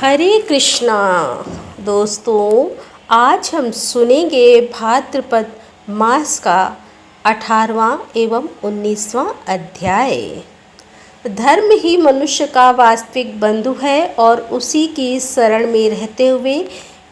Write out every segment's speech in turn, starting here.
हरे कृष्णा। दोस्तों, आज हम सुनेंगे भाद्रपद मास का 18वां एवं 19वां अध्याय। धर्म ही मनुष्य का वास्तविक बंधु है और उसी की शरण में रहते हुए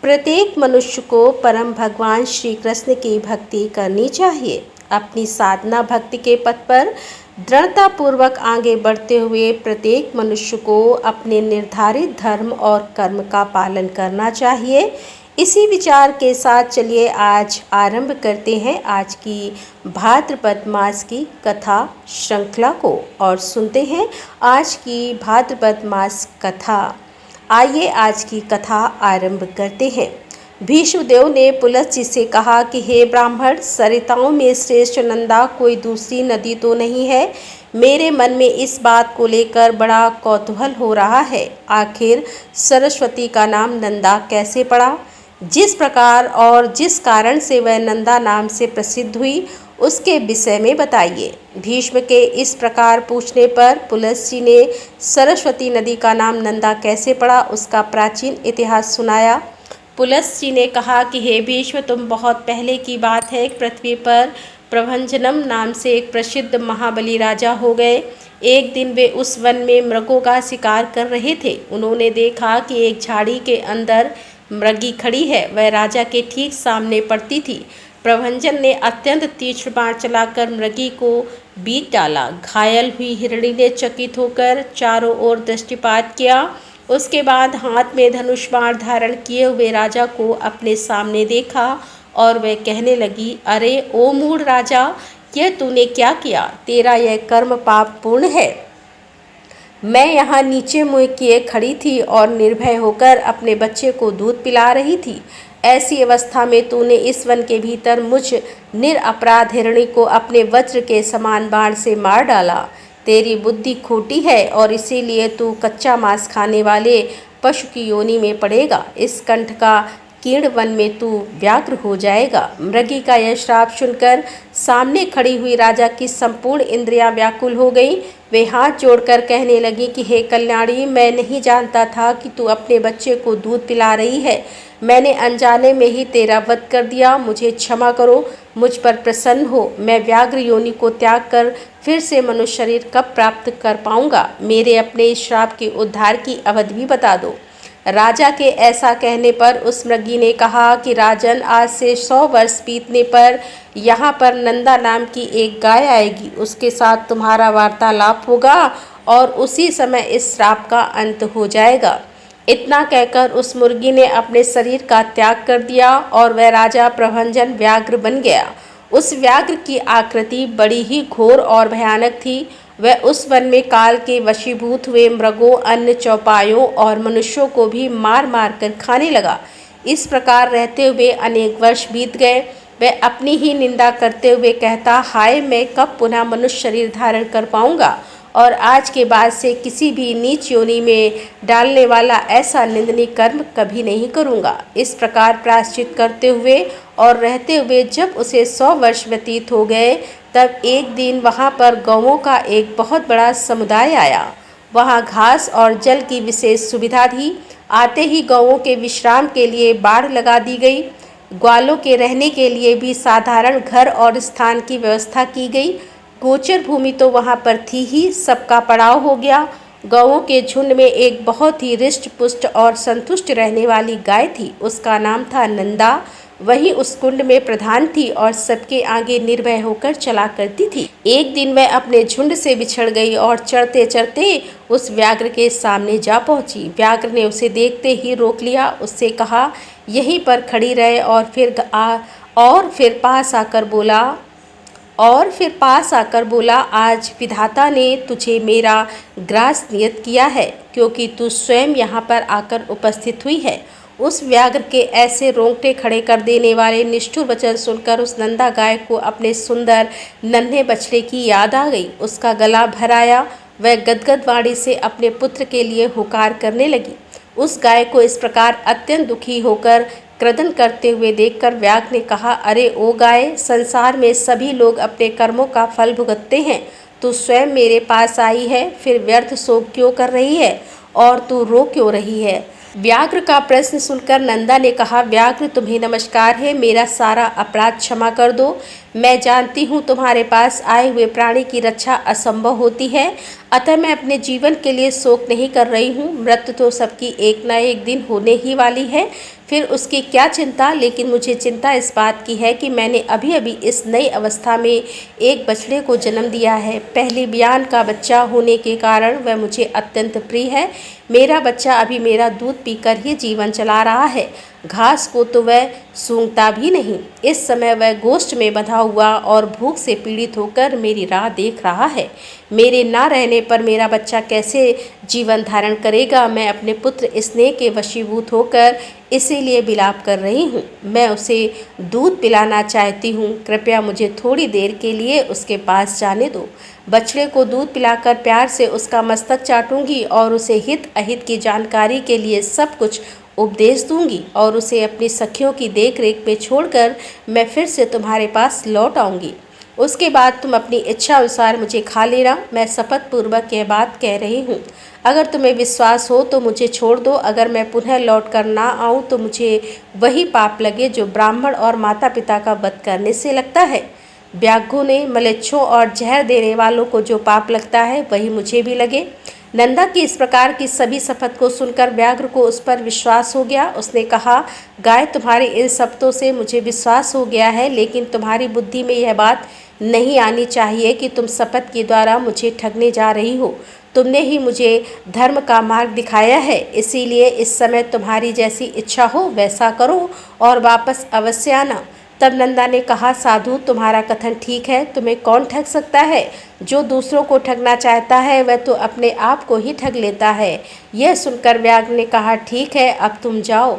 प्रत्येक मनुष्य को परम भगवान श्री कृष्ण की भक्ति करनी चाहिए। अपनी साधना भक्ति के पथ पर दृढ़तापूर्वक आगे बढ़ते हुए प्रत्येक मनुष्य को अपने निर्धारित धर्म और कर्म का पालन करना चाहिए। इसी विचार के साथ चलिए आज आरंभ करते हैं आज की भाद्रपद मास की कथा श्रृंखला को और सुनते हैं आज की भाद्रपद मास कथा। आइए आज की कथा आरंभ करते हैं। भीष्मदेव ने पुलस्त्य से कहा कि हे ब्राह्मण, सरिताओं में श्रेष्ठ नंदा कोई दूसरी नदी तो नहीं है। मेरे मन में इस बात को लेकर बड़ा कौतूहल हो रहा है। आखिर सरस्वती का नाम नंदा कैसे पड़ा? जिस प्रकार और जिस कारण से वह नंदा नाम से प्रसिद्ध हुई, उसके विषय में बताइए। भीष्म के इस प्रकार पूछने पर पुलस्त्य ने सरस्वती नदी का नाम नंदा कैसे पड़ा उसका प्राचीन इतिहास सुनाया। पुलस्त्य ने कहा कि हे भीष्म, तुम बहुत पहले की बात है, पृथ्वी पर प्रभंजनम नाम से एक प्रसिद्ध महाबली राजा हो गए। एक दिन वे उस वन में मृगों का शिकार कर रहे थे। उन्होंने देखा कि एक झाड़ी के अंदर मृगी खड़ी है, वह राजा के ठीक सामने पड़ती थी। प्रभंजन ने अत्यंत तीक्ष्ण बाण चलाकर मृगी को बीत डाला। घायल हुई हिरणी ने चकित होकर चारों ओर दृष्टिपात किया। उसके बाद हाथ में धनुष बाण धारण किए हुए राजा को अपने सामने देखा और वह कहने लगी, अरे ओ मूढ़ राजा, यह तूने क्या किया? तेरा यह कर्म पाप पूर्ण है। मैं यहाँ नीचे मुँह किए खड़ी थी और निर्भय होकर अपने बच्चे को दूध पिला रही थी। ऐसी अवस्था में तूने इस वन के भीतर मुझ निरपराध हिरणी को अपने वज्र के समान बाण से मार डाला। तेरी बुद्धि खोटी है और इसीलिए तू कच्चा मांस खाने वाले पशु की योनि में पड़ेगा। इस कंठ का कीर्ण वन में तू व्याघ्र हो जाएगा। मृगी का यह श्राप सुनकर सामने खड़ी हुई राजा की संपूर्ण इंद्रियां व्याकुल हो गई। वे हाथ जोड़कर कहने लगी कि हे कल्याणी, मैं नहीं जानता था कि तू अपने बच्चे को दूध पिला रही है। मैंने अनजाने में ही तेरा वध कर दिया। मुझे क्षमा करो, मुझ पर प्रसन्न हो। मैं व्याघ्र योनि को त्याग कर फिर से मनुष्य शरीर कब प्राप्त कर पाऊंगा? मेरे अपने इस श्राप के उद्धार की अवधि भी बता दो। राजा के ऐसा कहने पर उस मृगी ने कहा कि राजन, आज से 100 वर्ष बीतने पर यहाँ पर नंदा नाम की एक गाय आएगी। उसके साथ तुम्हारा वार्तालाप होगा और उसी समय इस श्राप का अंत हो जाएगा। इतना कहकर उस मुर्गी ने अपने शरीर का त्याग कर दिया और वह राजा प्रभंजन व्याघ्र बन गया। उस व्याघ्र की आकृति बड़ी ही घोर और भयानक थी। वह उस वन में काल के वशीभूत हुए मृगों, अन्य चौपायों और मनुष्यों को भी मार मार कर खाने लगा। इस प्रकार रहते हुए अनेक वर्ष बीत गए। वह अपनी ही निंदा करते हुए कहता, हाय, मैं कब पुनः मनुष्य शरीर धारण कर पाऊंगा और आज के बाद से किसी भी नीच योनि में डालने वाला ऐसा निंदनीय कर्म कभी नहीं करूंगा। इस प्रकार प्रायश्चित करते हुए और रहते हुए जब उसे 100 वर्ष व्यतीत हो गए, तब एक दिन वहाँ पर गौओं का एक बहुत बड़ा समुदाय आया। वहाँ घास और जल की विशेष सुविधा थी। आते ही गौओं के विश्राम के लिए बाड़ लगा दी गई। ग्वालों के रहने के लिए भी साधारण घर और स्थान की व्यवस्था की गई। गोचर भूमि तो वहाँ पर थी ही, सबका पड़ाव हो गया। गौओं के झुंड में एक बहुत ही रिष्ट पुष्ट और संतुष्ट रहने वाली गाय थी। उसका नाम था नंदा। वही उस कुंड में प्रधान थी और सबके आगे निर्भय होकर चला करती थी। एक दिन वह अपने झुंड से बिछड़ गई और चढ़ते चढ़ते उस व्याघ्र के सामने जा पहुंची। व्याघ्र ने उसे देखते ही रोक लिया। उससे कहा, यहीं पर खड़ी रहे और फिर पास आकर बोला, आज विधाता ने तुझे मेरा ग्रास नियत किया है, क्योंकि तू स्वयं यहाँ पर आकर उपस्थित हुई है। उस व्याघ्र के ऐसे रोंगटे खड़े कर देने वाले निष्ठुर वचन सुनकर उस नंदा गाय को अपने सुंदर नन्हे बछड़े की याद आ गई। उसका गला भर आया। वह गदगद वाणी से अपने पुत्र के लिए हुकार करने लगी। उस गाय को इस प्रकार अत्यंत दुखी होकर क्रदन करते हुए देखकर व्याघ्र ने कहा, अरे ओ गाय, संसार में सभी लोग अपने कर्मों का फल भुगतते हैं। तू स्वयं मेरे पास आई है, फिर व्यर्थ शोक क्यों कर रही है और तू रो क्यों रही है? व्याघ्र का प्रश्न सुनकर नंदा ने कहा, व्याघ्र तुम्हें नमस्कार है, मेरा सारा अपराध क्षमा कर दो। मैं जानती हूँ तुम्हारे पास आए हुए प्राणी की रक्षा असंभव होती है, अतः मैं अपने जीवन के लिए शोक नहीं कर रही हूँ। मृत्यु तो सबकी एक न एक दिन होने ही वाली है, फिर उसकी क्या चिंता। लेकिन मुझे चिंता इस बात की है कि मैंने अभी अभी इस नई अवस्था में एक बछड़े को जन्म दिया है। पहली बयान का बच्चा होने के कारण वह मुझे अत्यंत प्रिय है। मेरा बच्चा अभी मेरा दूध पीकर ही जीवन चला रहा है, घास को तो वह सूंघता भी नहीं। इस समय वह गोश्त में बंधा हुआ और भूख से पीड़ित होकर मेरी राह देख रहा है। मेरे ना रहने पर मेरा बच्चा कैसे जीवन धारण करेगा। मैं अपने पुत्र स्नेह के वशीभूत होकर इसीलिए विलाप कर रही हूँ। मैं उसे दूध पिलाना चाहती हूँ, कृपया मुझे थोड़ी देर के लिए उसके पास जाने दो। बछड़े को दूध पिलाकर प्यार से उसका मस्तक चाटूंगी और उसे हित अहित की जानकारी के लिए सब कुछ उपदेश दूंगी और उसे अपनी सखियों की देख रेख में छोड़कर मैं फिर से तुम्हारे पास लौट आऊँगी। उसके बाद तुम अपनी इच्छा अनुसार मुझे खा लेना। मैं शपथ पूर्वक यह बात कह रही हूँ। अगर तुम्हें विश्वास हो तो मुझे छोड़ दो। अगर मैं पुनः लौट कर ना आऊँ तो मुझे वही पाप लगे जो ब्राह्मण और माता पिता का वध करने से लगता है। व्याघ्रों ने मलेच्छों और जहर देने वालों को जो पाप लगता है वही मुझे भी लगे। नंदा की इस प्रकार की सभी शपथ को सुनकर व्याघ्र को उस पर विश्वास हो गया। उसने कहा, गाय, तुम्हारी इन शपथों से मुझे विश्वास हो गया है, लेकिन तुम्हारी बुद्धि में यह बात नहीं आनी चाहिए कि तुम शपथ के द्वारा मुझे ठगने जा रही हो। तुमने ही मुझे धर्म का मार्ग दिखाया है, इसीलिए इस समय तुम्हारी जैसी इच्छा हो वैसा करो और वापस अवश्य आना। तब नंदा ने कहा, साधु, तुम्हारा कथन ठीक है। तुम्हें कौन ठग सकता है? जो दूसरों को ठगना चाहता है वह तो अपने आप को ही ठग लेता है। यह सुनकर व्याघ्र ने कहा, ठीक है, अब तुम जाओ।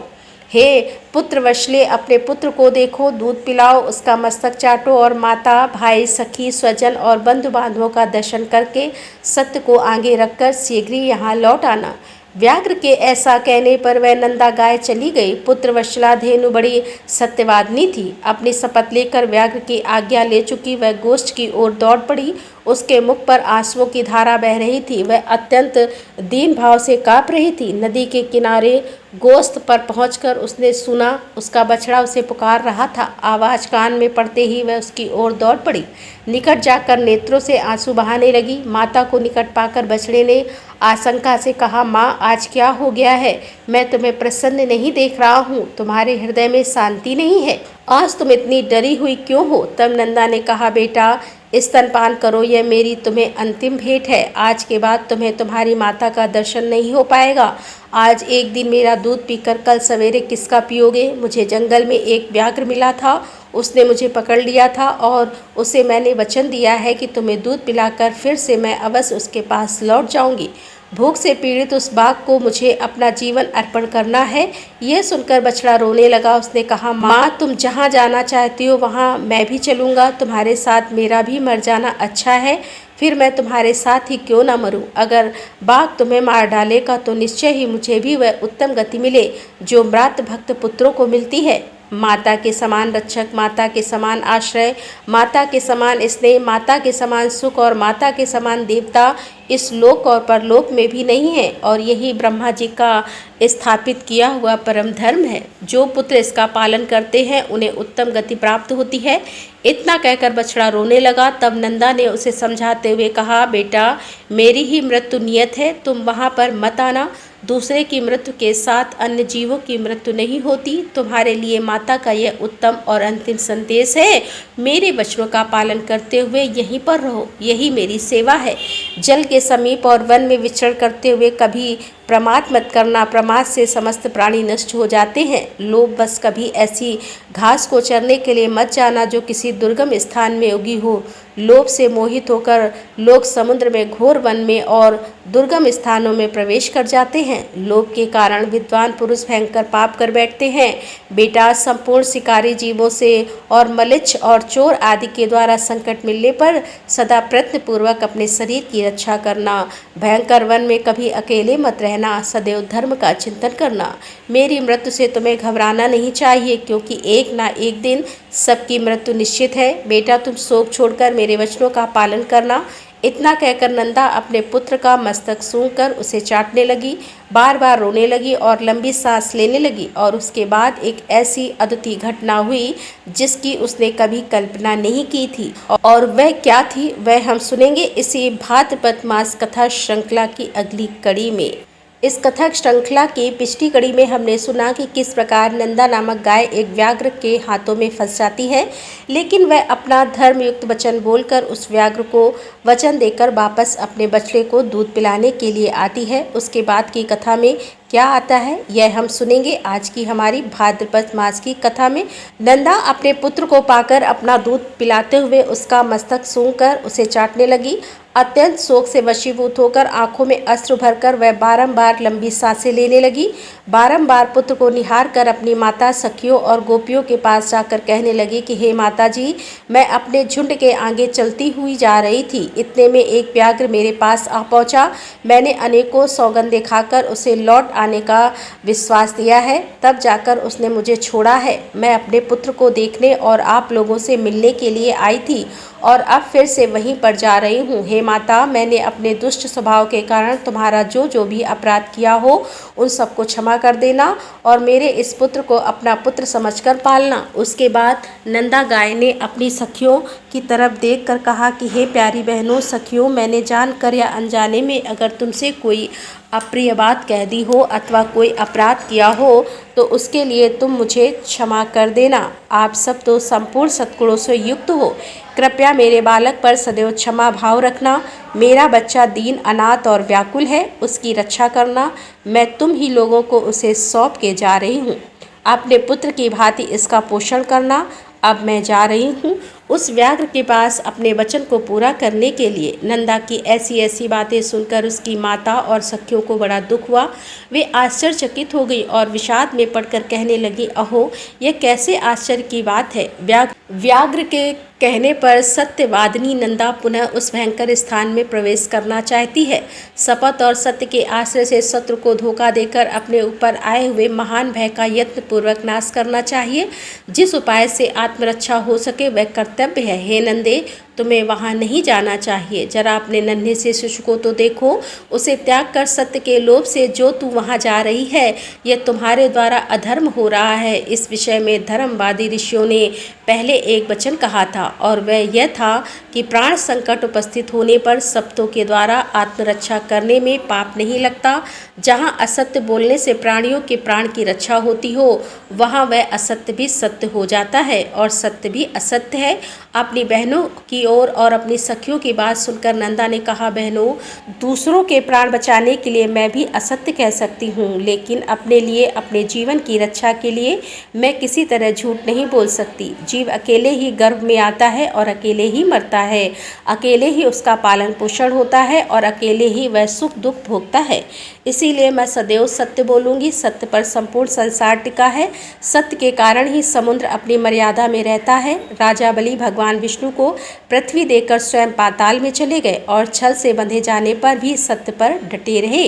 हे पुत्र वत्सले, अपने पुत्र को देखो, दूध पिलाओ, उसका मस्तक चाटो और माता, भाई, सखी, स्वजन और बंधु बांधवों का दर्शन करके सत्य को आगे रखकर शीघ्र ही यहाँ लौट आना। व्याघ्र के ऐसा कहने पर वह नंदा गाय चली गई। पुत्र वत्सला धेनु बड़ी सत्यवादिनी थी। अपनी शपथ लेकर व्याघ्र की आज्ञा ले चुकी वह गोष्ठ की ओर दौड़ पड़ी। उसके मुख पर आंसुओं की धारा बह रही थी। वह अत्यंत दीन भाव से काँप रही थी। नदी के किनारे गोश्त पर पहुंचकर उसने सुना उसका बछड़ा उसे पुकार रहा था। आवाज कान में पड़ते ही वह उसकी ओर दौड़ पड़ी। निकट जाकर नेत्रों से आंसू बहाने लगी। माता को निकट पाकर बछड़े ने आशंका से कहा, माँ, आज क्या हो गया है? मैं तुम्हें प्रसन्न नहीं देख रहा हूँ। तुम्हारे हृदय में शांति नहीं है। आज तुम इतनी डरी हुई क्यों हो? तब नंदा ने कहा, बेटा, स्तनपान करो, यह मेरी तुम्हें अंतिम भेंट है। आज के बाद तुम्हें तुम्हारी माता का दर्शन नहीं हो पाएगा। आज एक दिन मेरा दूध पीकर कल सवेरे किसका पियोगे? मुझे जंगल में एक व्याघ्र मिला था, उसने मुझे पकड़ लिया था और उसे मैंने वचन दिया है कि तुम्हें दूध पिलाकर फिर से मैं अवश्य उसके पास लौट जाऊंगी। भूख से पीड़ित उस बाघ को मुझे अपना जीवन अर्पण करना है। यह सुनकर बछड़ा रोने लगा। उसने कहा, माँ, तुम जहाँ जाना चाहती हो वहाँ मैं भी चलूँगा। तुम्हारे साथ मेरा भी मर जाना अच्छा है, फिर मैं तुम्हारे साथ ही क्यों ना मरूं। अगर बाघ तुम्हें मार डालेगा तो निश्चय ही मुझे भी वह उत्तम गति मिले जो मृत भक्त पुत्रों को मिलती है। माता के समान रक्षक, माता के समान आश्रय, माता के समान स्नेह, माता के समान सुख और माता के समान देवता इस लोक और परलोक में भी नहीं है। और यही ब्रह्मा जी का स्थापित किया हुआ परम धर्म है। जो पुत्र इसका पालन करते हैं उन्हें उत्तम गति प्राप्त होती है। इतना कहकर बछड़ा रोने लगा। तब नंदा ने उसे समझाते हुए कहा, बेटा, मेरी ही मृत्यु नियत है, तुम वहाँ पर मत आना। दूसरे की मृत्यु के साथ अन्य जीवों की मृत्यु नहीं होती। तुम्हारे लिए माता का यह उत्तम और अंतिम संदेश है। मेरे वचनों का पालन करते हुए यहीं पर रहो, यही मेरी सेवा है। जल के समीप और वन में विचरण करते हुए कभी प्रमाद मत करना। प्रमाद से समस्त प्राणी नष्ट हो जाते हैं। लोभ बस कभी ऐसी घास को चरने के लिए मत जाना जो किसी दुर्गम स्थान में उगी हो। लोभ से मोहित होकर लोग समुद्र में, घोर वन में और दुर्गम स्थानों में प्रवेश कर जाते हैं। लोभ के कारण विद्वान पुरुष भयंकर पाप कर बैठते हैं। बेटा, संपूर्ण शिकारी जीवों से और मलिच्छ और चोर आदि के द्वारा संकट मिलने पर सदा प्रयत्न पूर्वक अपने शरीर की रक्षा करना। भयंकर वन में कभी अकेले मत रहना। सदैव धर्म का चिंतन करना। मेरी मृत्यु से तुम्हें घबराना नहीं चाहिए, क्योंकि एक ना एक दिन सबकी मृत्यु निश्चित है। बेटा, तुम शोक छोड़कर मेरे वचनों का पालन करना। इतना कहकर नंदा अपने पुत्र का मस्तक सूंघकर उसे चाटने लगी, बार बार रोने लगी और लंबी सांस लेने लगी। और उसके बाद एक ऐसी अद्भुत घटना हुई जिसकी उसने कभी कल्पना नहीं की थी। और वह क्या थी वह हम सुनेंगे इसी भाद्रपद मास कथा श्रृंखला की अगली कड़ी में। इस कथा श्रृंखला की पिछली कड़ी में हमने सुना कि किस प्रकार नंदा नामक गाय एक व्याघ्र के हाथों में फंस जाती है, लेकिन वह अपना धर्मयुक्त वचन बोलकर उस व्याघ्र को वचन देकर वापस अपने बछड़े को दूध पिलाने के लिए आती है। उसके बाद की कथा में क्या आता है यह हम सुनेंगे आज की हमारी भाद्रपद मास की कथा में। नंदा अपने पुत्र को पाकर अपना दूध पिलाते हुए उसका मस्तक सूंघकर उसे चाटने लगी। अत्यंत शोक से वशीभूत होकर आंखों में अश्रु भरकर वह बारंबार लंबी सांसें लेने लगी। बारंबार पुत्र को निहार कर अपनी माता, सखियों और गोपियों के पास जाकर कहने लगी कि हे माता जी, मैं अपने झुंड के आगे चलती हुई जा रही थी। इतने में एक व्याघ्र मेरे पास आ पहुंचा। मैंने अनेकों सौगंधें खाकर उसे लौट आने का विश्वास दिया है, तब जाकर उसने मुझे छोड़ा है। मैं अपने पुत्र को देखने और आप लोगों से मिलने के लिए आई थी और अब फिर से वहीं पर जा रही हूँ। हे माता, मैंने अपने दुष्ट स्वभाव के कारण तुम्हारा जो भी अपराध किया हो उन सबको क्षमा कर देना और मेरे इस पुत्र को अपना पुत्र समझकर पालना। उसके बाद नंदा गाय ने अपनी सखियों की तरफ देखकर कहा कि हे प्यारी बहनों, सखियों, मैंने जानकर या अनजाने में अगर तुमसे कोई अप्रिय बात कह दी हो अथवा कोई अपराध किया हो तो उसके लिए तुम मुझे क्षमा कर देना। आप सब तो संपूर्ण सद्गुणों से युक्त हो, कृपया मेरे बालक पर सदैव क्षमा भाव रखना। मेरा बच्चा दीन, अनाथ और व्याकुल है, उसकी रक्षा करना। मैं तुम ही लोगों को उसे सौंप के जा रही हूँ। अपने पुत्र की भांति इसका पोषण करना। अब मैं जा रही हूँ उस व्याघ्र के पास अपने वचन को पूरा करने के लिए। नंदा की ऐसी ऐसी बातें सुनकर उसकी माता और सखियों को बड़ा दुख हुआ। वे आश्चर्यचकित हो गई और विषाद में पड़कर कहने लगी, अहो, यह कैसे आश्चर्य की बात है। व्याघ्र के कहने पर सत्यवादिनी नंदा पुनः उस भयंकर स्थान में प्रवेश करना चाहती है। शपथ और सत्य के आश्रय से शत्रु को धोखा देकर अपने ऊपर आए हुए महान भय का यत्न पूर्वक नाश करना चाहिए। जिस उपाय से आत्मरक्षा हो सके वह कर्तव्य है। हे नंदे, तुम्हें वहाँ नहीं जाना चाहिए। जरा अपने नन्हे से शिशु को तो देखो, उसे त्याग कर सत्य के लोभ से जो तू वहाँ जा रही है, यह तुम्हारे द्वारा अधर्म हो रहा है। इस विषय में धर्मवादी ऋषियों ने पहले एक वचन कहा था और वह यह था कि प्राण संकट उपस्थित होने पर शब्दों के द्वारा आत्मरक्षा करने में पाप नहीं लगता। जहाँ असत्य बोलने से प्राणियों के प्राण की रक्षा होती हो, वहाँ वह असत्य भी सत्य हो जाता है और सत्य भी असत्य है। अपनी बहनों की ओर और अपनी सखियों की बात सुनकर नंदा ने कहा, बहनों, दूसरों के प्राण बचाने के लिए मैं भी असत्य कह सकती हूँ, लेकिन अपने लिए, अपने जीवन की रक्षा के लिए मैं किसी तरह झूठ नहीं बोल सकती। जीव अकेले ही गर्भ में आता है और अकेले ही मरता है, अकेले ही उसका पालन पोषण होता है और अकेले ही वह सुख दुख भोगता है। इसीलिए मैं सदैव सत्य बोलूँगी। सत्य पर संपूर्ण संसार टिका है। सत्य के कारण ही समुद्र अपनी मर्यादा में रहता है। राजा बलि भगवान विष्णु को पृथ्वी देकर स्वयं पाताल में चले गए और छल से बंधे जाने पर भी सत्य पर डटे रहे।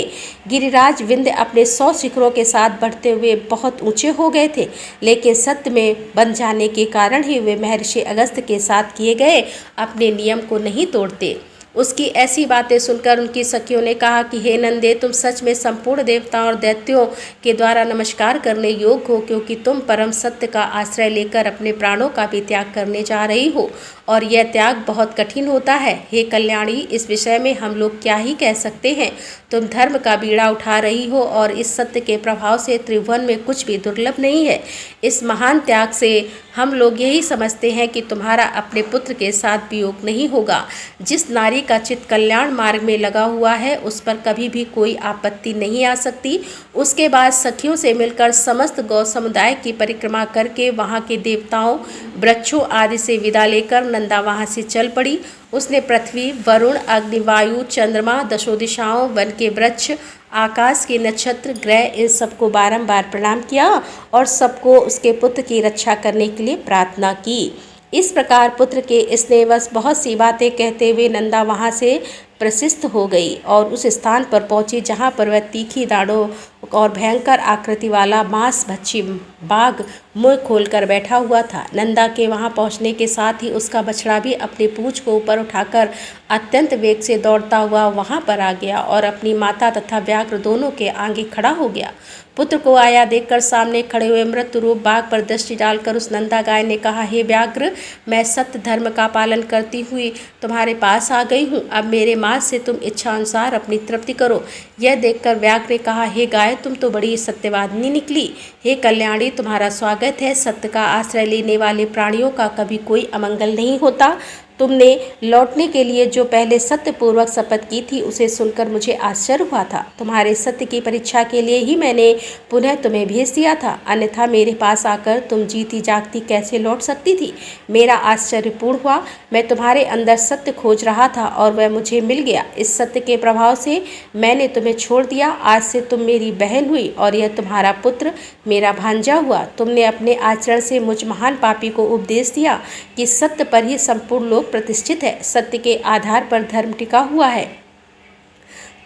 गिरिराज विंध्य अपने 100 शिखरों के साथ बढ़ते हुए बहुत ऊंचे हो गए थे, लेकिन सत्य में बंध जाने के कारण ही वे महर्षि अगस्त्य के साथ किए गए अपने नियम को नहीं तोड़ते। उसकी ऐसी बातें सुनकर उनकी सखियों ने कहा कि हे नंदे, तुम सच में संपूर्ण देवताओं और दैत्यों के द्वारा नमस्कार करने योग्य हो, क्योंकि तुम परम सत्य का आश्रय लेकर अपने प्राणों का भी त्याग करने जा रही हो और यह त्याग बहुत कठिन होता है। हे कल्याणी, इस विषय में हम लोग क्या ही कह सकते हैं। तुम धर्म का बीड़ा उठा रही हो और इस सत्य के प्रभाव से त्रिभुवन में कुछ भी दुर्लभ नहीं है। इस महान त्याग से हम लोग यही समझते हैं कि तुम्हारा अपने पुत्र के साथ वियोग नहीं होगा। जिस नारी का चित्त कल्याण मार्ग में लगा हुआ है उस पर कभी भी कोई आपत्ति नहीं आ सकती। उसके बाद सखियों से मिलकर समस्त गौ समुदाय की परिक्रमा करके वहाँ के देवताओं, वृक्षों आदि से विदा लेकर नंदा वहाँ से चल पड़ी। उसने पृथ्वी, वरुण, अग्नि, वायु, चंद्रमा, दशों दिशाओं, वन के वृक्ष, आकाश के नक्षत्र, ग्रह, इन सबको बारंबार प्रणाम किया और सबको उसके पुत्र की रक्षा करने के लिए प्रार्थना की। इस प्रकार पुत्र के स्नेहवश बहुत सी बातें कहते हुए नंदा वहाँ से प्रसिद्ध हो गई और उस स्थान पर पहुंची जहाँ पर वह तीखी दाढ़ों और भयंकर आकृति वाला मांस भक्षी बाघ मुंह खोलकर बैठा हुआ था। नंदा के वहां पहुंचने के साथ ही उसका बछड़ा भी अपनी पूंछ को ऊपर उठाकर अत्यंत वेग से दौड़ता हुआ वहां पर आ गया और अपनी माता तथा व्याघ्र दोनों के आगे खड़ा हो गया। पुत्र को आया देखकर सामने खड़े हुए मृत्यु रूप बाघ पर दृष्टि डालकर उस नंदा गाय ने कहा, हे व्याघ्र, मैं सत्य धर्म का पालन करती हुई तुम्हारे पास आ गई हूँ। अब मेरे मांस से तुम इच्छा अनुसार अपनी तृप्ति करो। यह देखकर व्याघ्र ने कहा, हे गाय, तुम तो बड़ी सत्यवादिनी निकली। हे कल्याणी, तुम्हारा स्वागत है। सत्य का आश्रय लेने वाले प्राणियों का कभी कोई अमंगल नहीं होता। तुमने लौटने के लिए जो पहले सत्यपूर्वक शपथ की थी उसे सुनकर मुझे आश्चर्य हुआ था। तुम्हारे सत्य की परीक्षा के लिए ही मैंने पुनः तुम्हें भेज दिया था, अन्यथा मेरे पास आकर तुम जीती जागती कैसे लौट सकती थी। मेरा आश्चर्य पूर्ण हुआ। मैं तुम्हारे अंदर सत्य खोज रहा था और वह मुझे मिल गया। इस सत्य के प्रभाव से मैंने तुम्हें छोड़ दिया। आज से तुम मेरी बहन हुई और यह तुम्हारा पुत्र मेरा भांजा हुआ। तुमने अपने आचरण से मुझ महान पापी को उपदेश दिया कि सत्य पर ही संपूर्ण लोक प्रतिष्ठित है। सत्य के आधार पर धर्म टिका हुआ है।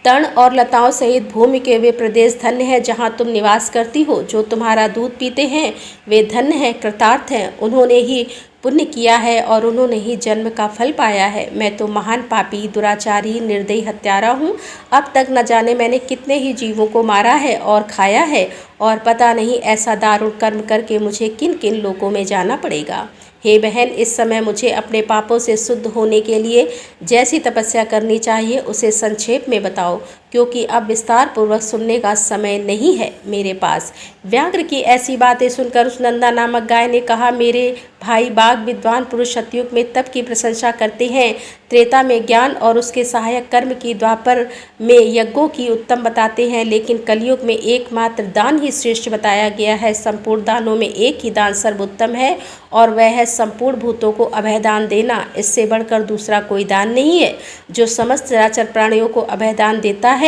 तण और लताओं सहित भूमि के वे प्रदेश धन्य है जहाँ तुम निवास करती हो। जो तुम्हारा दूध पीते हैं वे धन्य हैं, कृतार्थ हैं। उन्होंने ही पुण्य किया है और उन्होंने ही जन्म का फल पाया है। मैं तो महान पापी, दुराचारी, निर्दयी हत्यारा हूँ। अब तक न जाने मैंने कितने ही जीवों को मारा है और खाया है, और पता नहीं ऐसा दारुण कर्म करके मुझे किन किन लोकों में जाना पड़ेगा। हे बहन, इस समय मुझे अपने पापों से शुद्ध होने के लिए जैसी तपस्या करनी चाहिए उसे संक्षेप में बताओ, क्योंकि अब विस्तार पूर्वक सुनने का समय नहीं है मेरे पास। व्याघ्र की ऐसी बातें सुनकर उस नंदा नामक गाय ने कहा, मेरे भाई बाघ विद्वान पुरुष सतयुग में तप की प्रशंसा करते हैं, त्रेता में ज्ञान और उसके सहायक कर्म की, द्वापर में यज्ञों की उत्तम बताते हैं, लेकिन कलयुग में एकमात्र दान ही श्रेष्ठ बताया गया है। संपूर्ण दानों में एक ही दान सर्वोत्तम है और वह है संपूर्ण भूतों को अभय दान देना। इससे बढ़कर दूसरा कोई दान नहीं है। जो समस्त चराचर प्राणियों को अभय दान देता है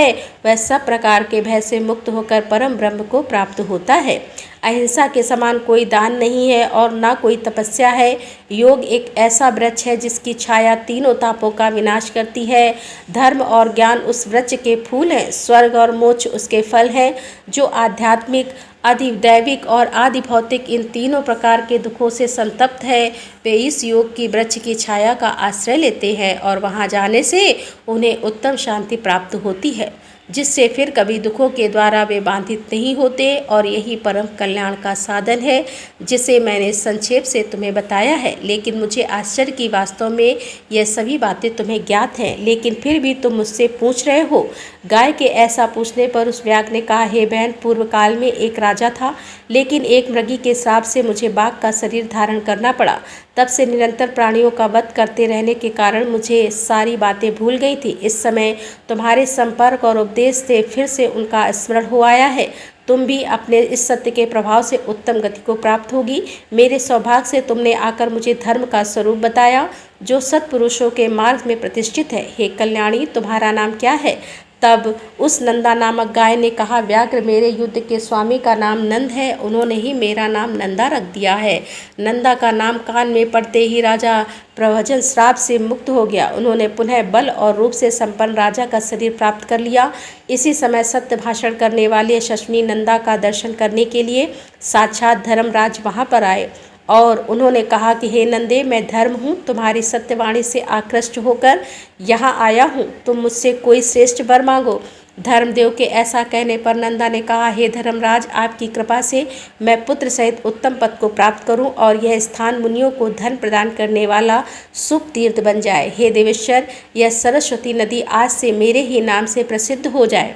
वह सब प्रकार के भय से मुक्त होकर परम ब्रह्म को प्राप्त होता है। अहिंसा के समान कोई दान नहीं है और ना कोई तपस्या है। योग एक ऐसा वृक्ष है जिसकी छाया तीनों तापों का विनाश करती है। धर्म और ज्ञान उस वृक्ष के फूल हैं, स्वर्ग और मोक्ष उसके फल हैं। जो आध्यात्मिक, अधिदैविक और आदि भौतिक इन तीनों प्रकार के दुखों से संतप्त है, वे इस योग की वृक्ष की छाया का आश्रय लेते हैं और वहां जाने से उन्हें उत्तम शांति प्राप्त होती है, जिससे फिर कभी दुखों के द्वारा वे बाधित नहीं होते। और यही परम कल्याण का साधन है जिसे मैंने संक्षेप से तुम्हें बताया है। लेकिन मुझे आश्चर्य की वास्तव में यह सभी बातें तुम्हें ज्ञात हैं, लेकिन फिर भी तुम मुझसे पूछ रहे हो। गाय के ऐसा पूछने पर उस व्याघ्र ने कहा, हे बहन, पूर्व काल में एक राजा था, लेकिन एक मृगी के श्राप से मुझे बाघ का शरीर धारण करना पड़ा। तब से निरंतर प्राणियों का वध करते रहने के कारण मुझे सारी बातें भूल गई थी। इस समय तुम्हारे संपर्क और उपदेश से फिर से उनका स्मरण हो आया है। तुम भी अपने इस सत्य के प्रभाव से उत्तम गति को प्राप्त होगी। मेरे सौभाग्य से तुमने आकर मुझे धर्म का स्वरूप बताया जो सत्पुरुषों के मार्ग में प्रतिष्ठित है। हे कल्याणी, तुम्हारा नाम क्या है? तब उस नंदा नामक गाय ने कहा, व्याघ्र, मेरे युद्ध के स्वामी का नाम नंद है, उन्होंने ही मेरा नाम नंदा रख दिया है। नंदा का नाम कान में पड़ते ही राजा प्रभजन श्राप से मुक्त हो गया। उन्होंने पुनः बल और रूप से संपन्न राजा का शरीर प्राप्त कर लिया। इसी समय सत्य भाषण करने वाले यशस्वी नंदा का दर्शन करने के लिए साक्षात धर्मराज वहाँ पर आए और उन्होंने कहा कि हे नंदे, मैं धर्म हूँ, तुम्हारी सत्यवाणी से आकृष्ट होकर यहाँ आया हूँ। तुम मुझसे कोई श्रेष्ठ वर मांगो। धर्मदेव के ऐसा कहने पर नंदा ने कहा, हे धर्मराज, आपकी कृपा से मैं पुत्र सहित उत्तम पद को प्राप्त करूं और यह स्थान मुनियों को धन प्रदान करने वाला शुभ तीर्थ बन जाए। हे देवेश्वर, यह सरस्वती नदी आज से मेरे ही नाम से प्रसिद्ध हो जाए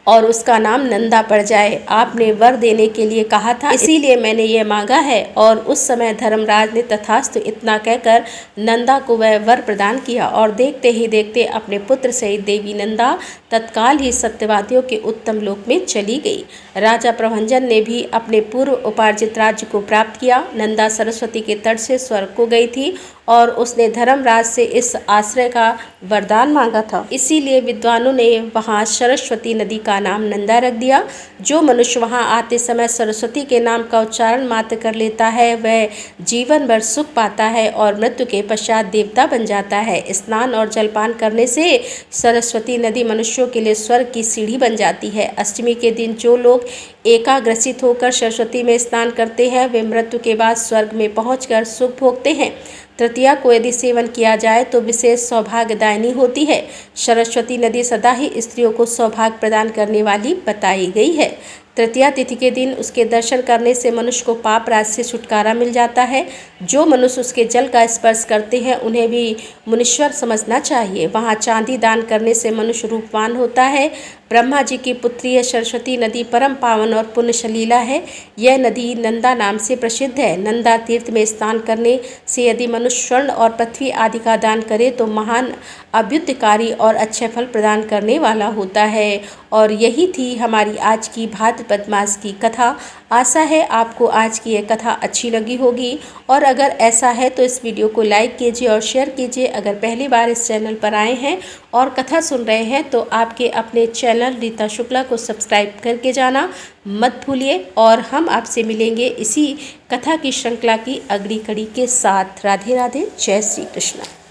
और उसका नाम नंदा पड़ जाए। आपने वर देने के लिए कहा था, इसीलिए मैंने यह मांगा है। और उस समय धर्मराज ने तथास्तु इतना कहकर नंदा को वह वर प्रदान किया और देखते ही देखते अपने पुत्र सहित देवी नंदा तत्काल ही सत्यवादियों के उत्तम लोक में चली गई। राजा प्रभंजन ने भी अपने पूर्व उपार्जित राज्य को प्राप्त किया। नंदा सरस्वती के तट से स्वर्ग को गई थी और उसने धर्मराज से इस आश्रय का वरदान मांगा था। इसीलिए विद्वानों ने वहाँ सरस्वती नदी का नाम नंदा रख दिया। जो मनुष्य वहाँ आते समय सरस्वती के नाम का उच्चारण मात्र कर लेता है वह जीवन भर सुख पाता है और मृत्यु के पश्चात देवता बन जाता है। स्नान और जलपान करने से सरस्वती नदी मनुष्यों के लिए स्वर्ग की सीढ़ी बन जाती है। अष्टमी के दिन जो लोग एकाग्रसित होकर सरस्वती में स्नान करते हैं वे मृत्यु के बाद स्वर्ग में पहुंचकर सुख भोगते हैं। तृतीया को यदि सेवन किया जाए तो विशेष सौभाग्यदायिनी होती है। सरस्वती नदी सदा ही स्त्रियों को सौभाग्य प्रदान करने वाली बताई गई है। तृतीया तिथि के दिन उसके दर्शन करने से मनुष्य को पाप राज से छुटकारा मिल जाता है। जो मनुष्य उसके जल का स्पर्श करते हैं उन्हें भी मुनीश्वर समझना चाहिए। वहाँ चांदी दान करने से मनुष्य रूपवान होता है। ब्रह्मा जी की पुत्री है सरस्वती नदी परम पावन और पुण्य सलीला है। यह नदी नंदा नाम से प्रसिद्ध है। नंदा तीर्थ में स्नान करने से यदि मनुष्य स्वर्ण और पृथ्वी आदि का दान करे तो महान अभ्युदयकारी और अच्छे फल प्रदान करने वाला होता है। और यही थी हमारी आज की भाद्रपद मास की कथा। आशा है आपको आज की यह कथा अच्छी लगी होगी और अगर ऐसा है तो इस वीडियो को लाइक कीजिए और शेयर कीजिए। अगर पहली बार इस चैनल पर आए हैं और कथा सुन रहे हैं तो आपके अपने चैनल रीता शुक्ला को सब्सक्राइब करके जाना मत भूलिए। और हम आपसे मिलेंगे इसी कथा की श्रृंखला की अगली कड़ी के साथ। राधे राधे, जय श्री कृष्ण।